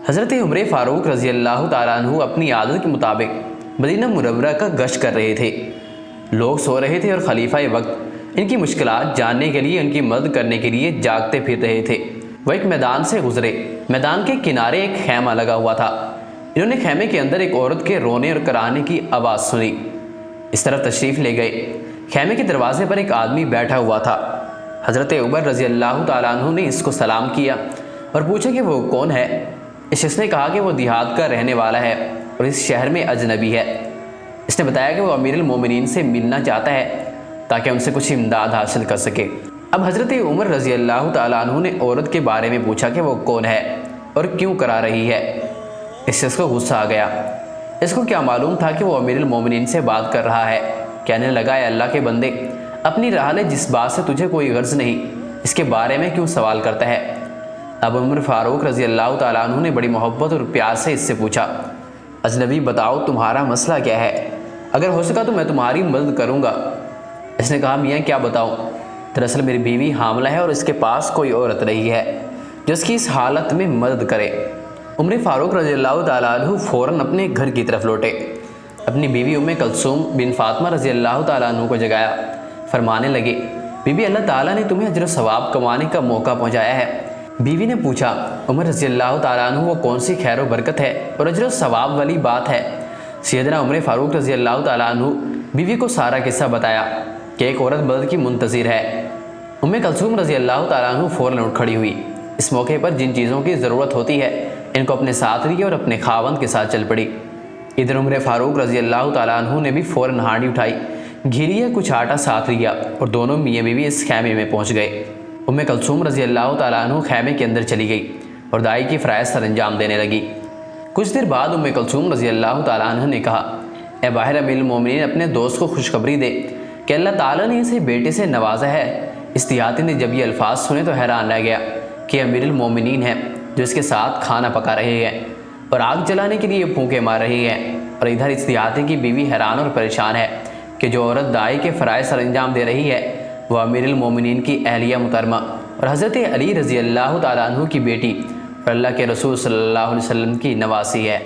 حضرت عمر فاروق رضی اللہ تعالیٰ عنہ اپنی عادت کے مطابق مدینہ منورہ کا گشت کر رہے تھے۔ لوگ سو رہے تھے اور خلیفہ وقت ان کی مشکلات جاننے کے لیے ان کی مدد کرنے کے لیے جاگتے پھر رہے تھے۔ وہ ایک میدان سے گزرے۔ میدان کے کنارے ایک خیمہ لگا ہوا تھا۔ انہوں نے خیمے کے اندر ایک عورت کے رونے اور کرانے کی آواز سنی۔ اس طرف تشریف لے گئے۔ خیمے کے دروازے پر ایک آدمی بیٹھا ہوا تھا۔ حضرت عمر رضی اللہ تعالیٰ عنہ نے اس کو سلام کیا اور پوچھا کہ وہ کون ہے۔ اس شخص نے کہا کہ وہ دیہات کا رہنے والا ہے اور اس شہر میں اجنبی ہے۔ اس نے بتایا کہ وہ امیر المومنین سے ملنا چاہتا ہے تاکہ ان سے کچھ امداد حاصل کر سکے۔ اب حضرت عمر رضی اللہ تعالیٰ عنہ نے عورت کے بارے میں پوچھا کہ وہ کون ہے اور کیوں کرا رہی ہے۔ اس شخص کو غصہ آ گیا۔ اس کو کیا معلوم تھا کہ وہ امیر المومنین سے بات کر رہا ہے۔ کہنے لگا، اے اللہ کے بندے، اپنی راہ لے، جس بات سے تجھے کوئی غرض نہیں، اس کے بارے میں کیوں سوال کرتا ہے۔ اب عمر فاروق رضی اللہ تعالیٰ عنہ نے بڑی محبت اور پیار سے اس سے پوچھا، اجنبی بتاؤ تمہارا مسئلہ کیا ہے، اگر ہو سکا تو میں تمہاری مدد کروں گا۔ اس نے کہا، میاں کیا بتاؤں، دراصل میری بیوی حاملہ ہے اور اس کے پاس کوئی عورت نہیں ہے جو اس کی اس حالت میں مدد کرے۔ عمر فاروق رضی اللہ تعالیٰ عنہ فوراً اپنے گھر کی طرف لوٹے۔ اپنی بیوی ام کلثوم بن فاطمہ رضی اللہ تعالیٰ عنہ کو جگایا۔ فرمانے لگے، بی بی، اللہ تعالیٰ نے تمہیں اجر و ثواب کمانے کا موقع پہنچایا ہے۔ بیوی نے پوچھا، عمر رضی اللہ تعالیٰ عنہ، وہ کون سی خیر و برکت ہے اور اجر و ثواب والی بات ہے؟ سیدنا عمر فاروق رضی اللہ تعالیٰ عنہ بیوی کو سارا قصہ بتایا کہ ایک عورت مدد کی منتظر ہے۔ ام کلثوم رضی اللہ تعالیٰ عنہ فوراً اٹھ کھڑی ہوئی۔ اس موقع پر جن چیزوں کی ضرورت ہوتی ہے ان کو اپنے ساتھ لی اور اپنے خاوند کے ساتھ چل پڑی۔ ادھر عمر فاروق رضی اللہ تعالیٰ عنہ نے بھی فوراً ہانڈی اٹھائی، گھیری یا کچھ آٹا ساتھ لیا اور دونوں میاں بیوی اس خیمے میں پہنچ گئے۔ ام کلثوم رضی اللہ تعالیٰ عنہ خیمے کے اندر چلی گئی اور دائی کی فرائض سر انجام دینے لگی۔ کچھ دیر بعد ام کلثوم رضی اللہ تعالیٰ عنہ نے کہا، اے باہر امیر المومنین، اپنے دوست کو خوشخبری دے کہ اللہ تعالیٰ نے اسے بیٹے سے نوازا ہے۔ اس دیہاتی نے جب یہ الفاظ سنے تو حیران رہ گیا کہ امیر المومنین ہیں جو اس کے ساتھ کھانا پکا رہے ہیں اور آگ جلانے کے لیے پھونکے مار رہی ہیں، اور ادھر اس دیہاتی کی بیوی حیران اور پریشان ہے کہ جو عورت دائی کے فرائض سر انجام دے رہی ہے وہ امیر المومنین کی اہلیہ محترمہ اور حضرت علی رضی اللہ تعالیٰ عنہ کی بیٹی اور اللہ کے رسول صلی اللہ علیہ وسلم کی نواسی ہے۔